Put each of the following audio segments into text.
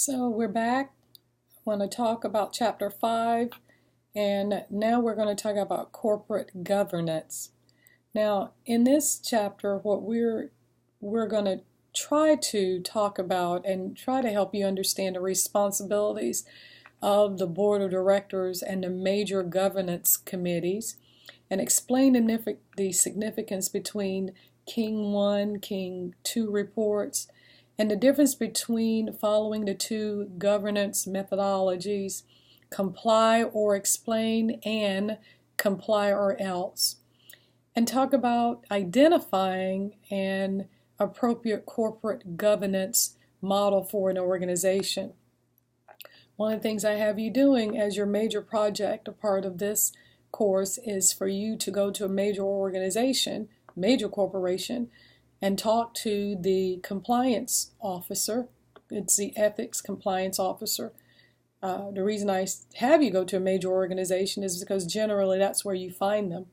So we're back. I want to talk about Chapter 5, and now we're going to talk about corporate governance. Now, in this chapter, what we're going to try to talk about and try to help you understand the responsibilities of the board of directors and the major governance committees, and explain the significance between King 1, King 2 reports, and the difference between following the two governance methodologies, comply or explain and comply or else, and talk about identifying an appropriate corporate governance model for an organization. One of the things I have you doing as your major project, a part of this course, is for you to go to a major organization, major corporation, and talk to the compliance officer. It's the ethics compliance officer. The reason I have you go to a major organization is because generally that's where you find them.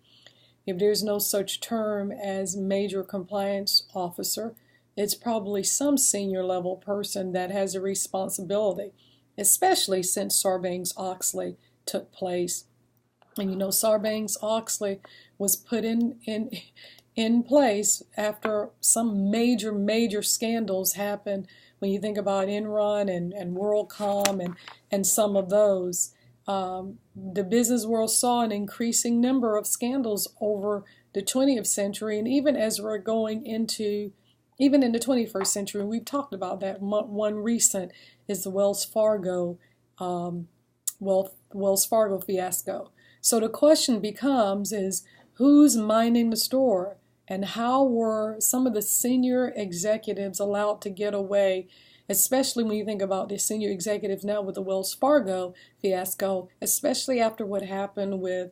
If there's no such term as major compliance officer, it's probably some senior level person that has a responsibility, especially since Sarbanes-Oxley took place. And you know, Sarbanes-Oxley was put in place after some major scandals happened. When you think about Enron and WorldCom and some of those, the business world saw an increasing number of scandals over the 20th century, and even as we're going into even in the 21st century. And we've talked about that. One recent is the Wells Fargo fiasco. So the question becomes is who's minding the store? And how were some of the senior executives allowed to get away, especially when you think about the senior executives now with the Wells Fargo fiasco, especially after what happened with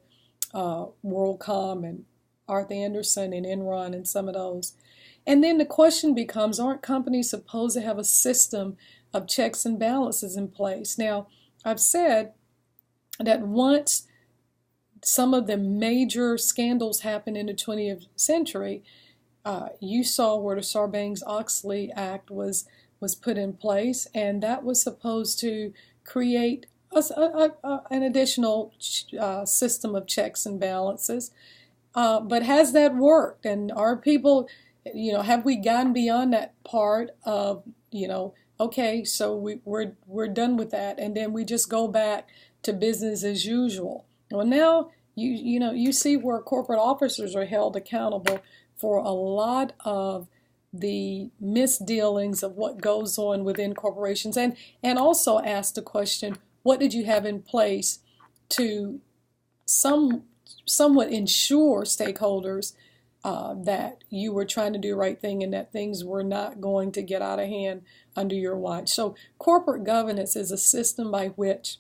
WorldCom and Arthur Andersen and Enron and some of those. And then the question becomes, aren't companies supposed to have a system of checks and balances in place? Now, I've said that once some of the major scandals happened in the 20th century, you saw where the Sarbanes-Oxley Act was put in place, and that was supposed to create an additional system of checks and balances. But has that worked? And are people, have we gotten beyond that part of, okay, so we're done with that, and then we just go back to business as usual? Well, now you see where corporate officers are held accountable for a lot of the misdealings of what goes on within corporations, and also ask the question, what did you have in place to somewhat ensure stakeholders that you were trying to do the right thing and that things were not going to get out of hand under your watch? So corporate governance is a system by which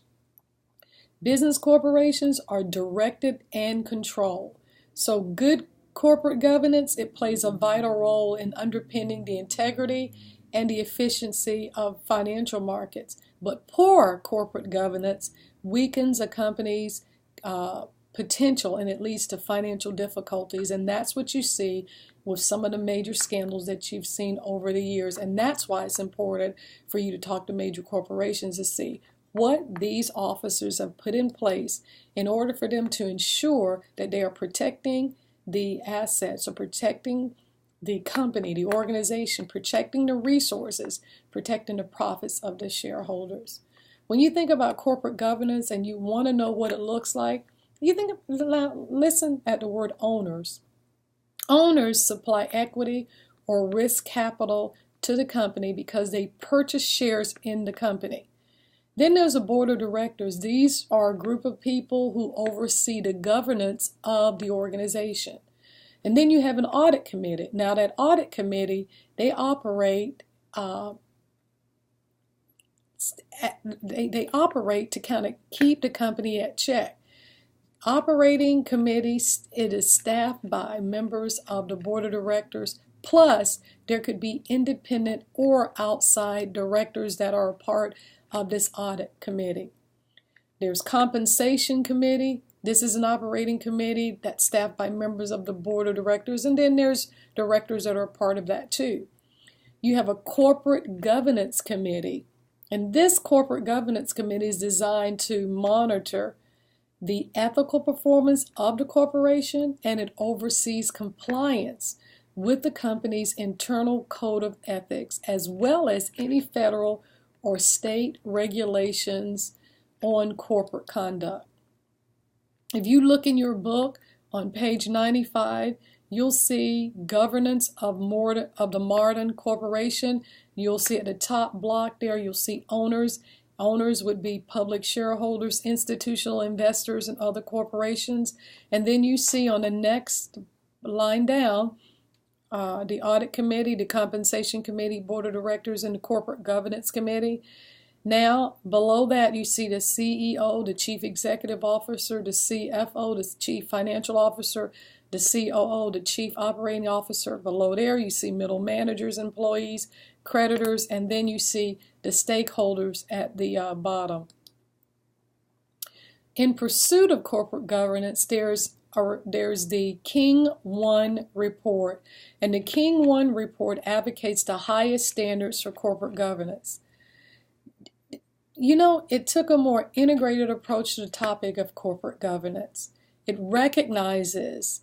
business corporations are directed and controlled. So good corporate governance, it plays a vital role in underpinning the integrity and the efficiency of financial markets. But poor corporate governance weakens a company's potential, and it leads to financial difficulties. And that's what you see with some of the major scandals that you've seen over the years. And that's why it's important for you to talk to major corporations to see what these officers have put in place in order for them to ensure that they are protecting the assets, or protecting the company, the organization, protecting the resources, protecting the profits of the shareholders. When you think about corporate governance and you want to know what it looks like, listen at the word owners. Owners supply equity or risk capital to the company because they purchase shares in the company. Then there's a board of directors. These are a group of people who oversee the governance of the organization. And then you have an audit committee. Now that audit committee, they operate they operate to kind of keep the company at check. Operating committees, it is staffed by members of the board of directors, plus there could be independent or outside directors that are a part of this audit committee. There's compensation committee. This is an operating committee that's staffed by members of the board of directors, and then there's directors that are a part of that too. You have a corporate governance committee. And this corporate governance committee is designed to monitor the ethical performance of the corporation, and it oversees compliance with the company's internal code of ethics, as well as any federal or state regulations on corporate conduct. If you look in your book on page 95, you'll see governance of the modern corporation. You'll see at the top block there, you'll see owners. Owners would be public shareholders, institutional investors, and other corporations. And then you see on the next line down, the audit committee, the compensation committee, board of directors, and the corporate governance committee. Now, below that, you see the CEO, the chief executive officer, the CFO, the chief financial officer, the COO, the chief operating officer. Below there, you see middle managers, employees, creditors, and then you see the stakeholders at the bottom. In pursuit of corporate governance, there's the King 1 report, and the King 1 report advocates the highest standards for corporate governance. You know, it took a more integrated approach to the topic of corporate governance. It recognizes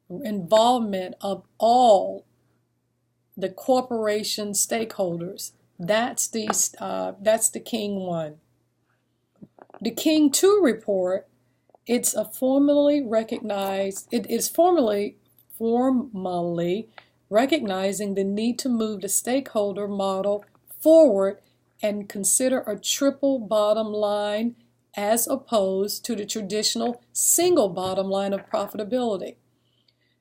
involvement of all the corporation stakeholders. That's the King 1. The King 2 report, it is formally recognizing the need to move the stakeholder model forward and consider a triple bottom line as opposed to the traditional single bottom line of profitability.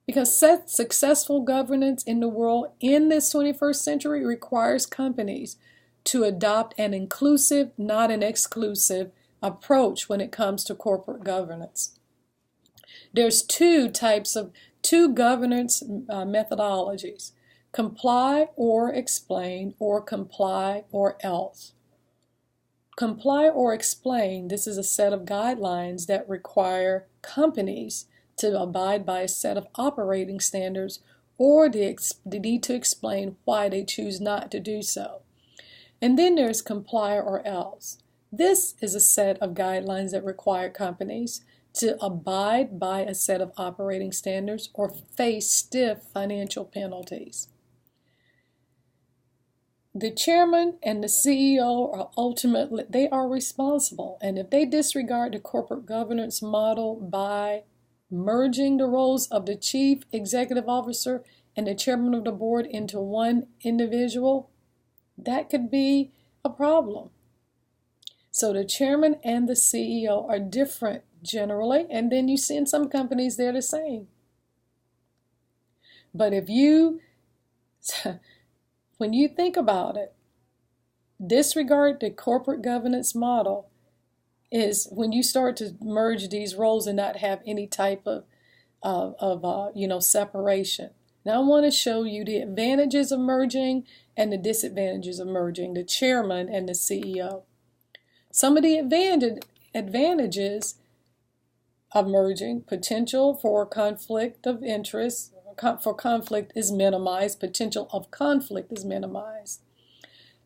Because successful governance in the world in this 21st century requires companies to adopt an inclusive, not an exclusive, approach when it comes to corporate governance. There's two governance methodologies: comply or explain, or comply or else. Comply or explain, this is a set of guidelines that require companies to abide by a set of operating standards, or they need to explain why they choose not to do so. And then there's comply or else. This is a set of guidelines that require companies to abide by a set of operating standards or face stiff financial penalties. The chairman and the CEO are ultimately, they are responsible, and if they disregard the corporate governance model by merging the roles of the chief executive officer and the chairman of the board into one individual, that could be a problem. So the chairman and the CEO are different generally, and then you see in some companies they're the same. But when you think about it, disregard the corporate governance model is when you start to merge these roles and not have any type of separation. Now I want to show you the advantages of merging and the disadvantages of merging, the chairman and the CEO. Some of the advantages of merging: potential for conflict of interest, for conflict is minimized, potential of conflict is minimized.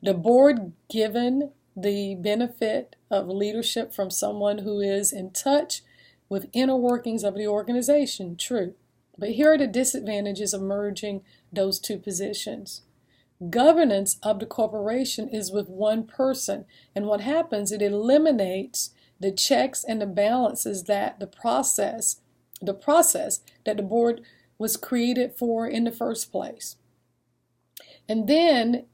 The board given the benefit of leadership from someone who is in touch with inner workings of the organization, true. But here are the disadvantages of merging those two positions. Governance of the corporation is with one person, and what happens, it eliminates the checks and the balances that the process that the board was created for in the first place. And then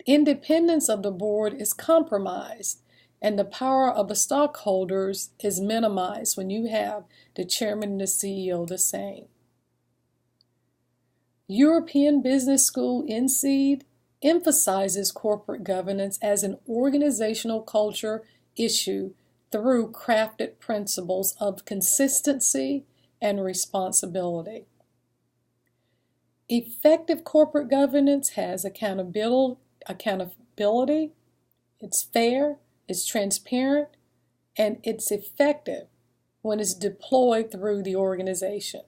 independence of the board is compromised, and the power of the stockholders is minimized when you have the chairman and the CEO the same. European Business School (INSEAD) emphasizes corporate governance as an organizational culture issue through crafted principles of consistency and responsibility. Effective corporate governance has accountability, it's fair, it's transparent, and it's effective when it's deployed through the organization.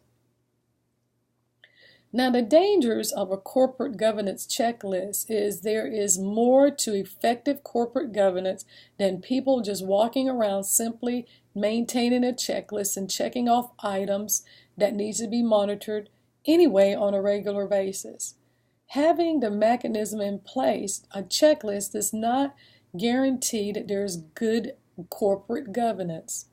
Now, the dangers of a corporate governance checklist is there is more to effective corporate governance than people just walking around simply maintaining a checklist and checking off items that needs to be monitored anyway on a regular basis. Having the mechanism in place, a checklist, does not guarantee that there's good corporate governance.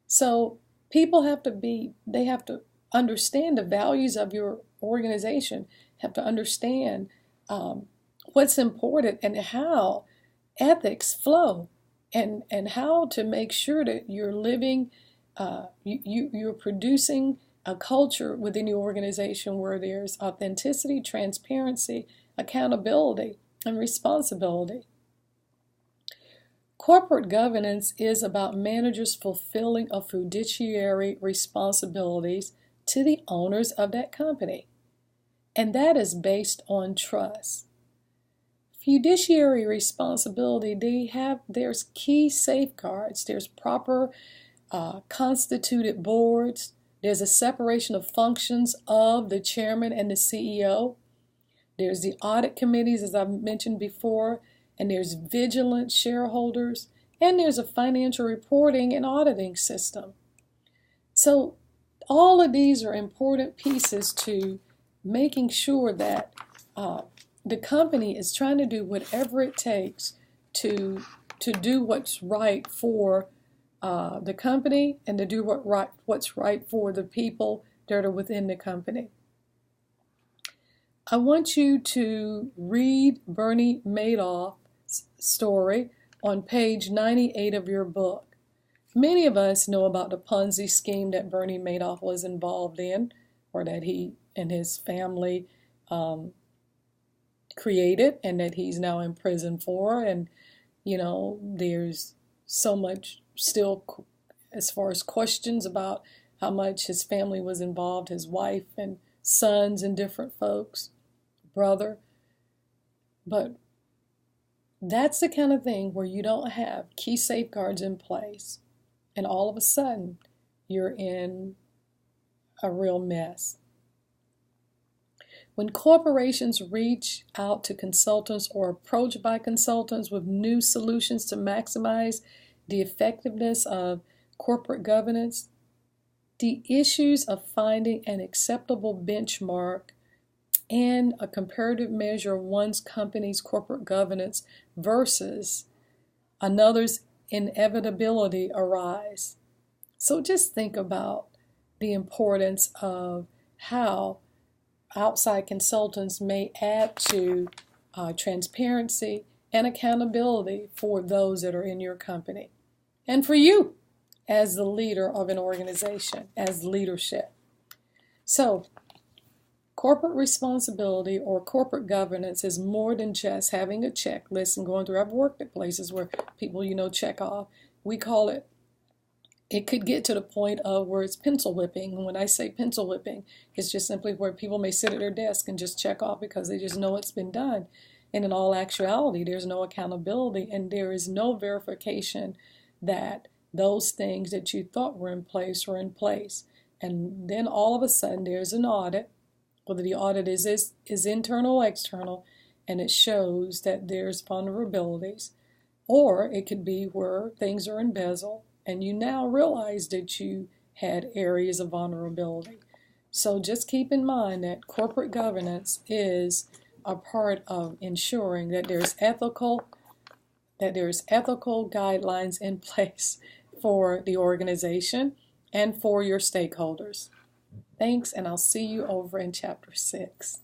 So people have to understand the values of your organization, have to understand what's important and how ethics flow, and how to make sure that you're living, you're producing a culture within your organization where there's authenticity, transparency, accountability, and responsibility. Corporate governance is about managers fulfilling a fiduciary responsibilities to the owners of that company, and that is based on trust. Fiduciary responsibility, there's key safeguards. There's proper constituted boards. There's a separation of functions of the chairman and the CEO. There's the audit committees, as I've mentioned before, and there's vigilant shareholders, and there's a financial reporting and auditing system. So all of these are important pieces to making sure that the company is trying to do whatever it takes to do what's right for the company, and to do what's right for the people that are within the company. I want you to read Bernie Madoff's story on page 98 of your book. Many of us know about the Ponzi scheme that Bernie Madoff was involved in, or that he and his family created, and that he's now in prison for. And, there's so much still as far as questions about how much his family was involved, his wife and sons and different folks, brother. But that's the kind of thing where you don't have key safeguards in place, and all of a sudden you're in a real mess. When corporations reach out to consultants or approached by consultants with new solutions to maximize the effectiveness of corporate governance, the issues of finding an acceptable benchmark and a comparative measure of one's company's corporate governance versus another's inevitability arise. So just think about the importance of how outside consultants may add to transparency and accountability for those that are in your company, and for you as the leader of an organization, as leadership. So corporate responsibility or corporate governance is more than just having a checklist and going through. I've worked at places where people, check off. We call it could get to the point of where it's pencil whipping. And when I say pencil whipping, it's just simply where people may sit at their desk and just check off because they just know it's been done. And in all actuality, there's no accountability, and there is no verification that those things that you thought were in place are in place. And then all of a sudden there's an audit, whether the audit is internal or external, and it shows that there's vulnerabilities. Or it could be where things are embezzled, and you now realize that you had areas of vulnerability. So just keep in mind that corporate governance is a part of ensuring that there's ethical guidelines in place for the organization and for your stakeholders. Thanks, and I'll see you over in Chapter 6.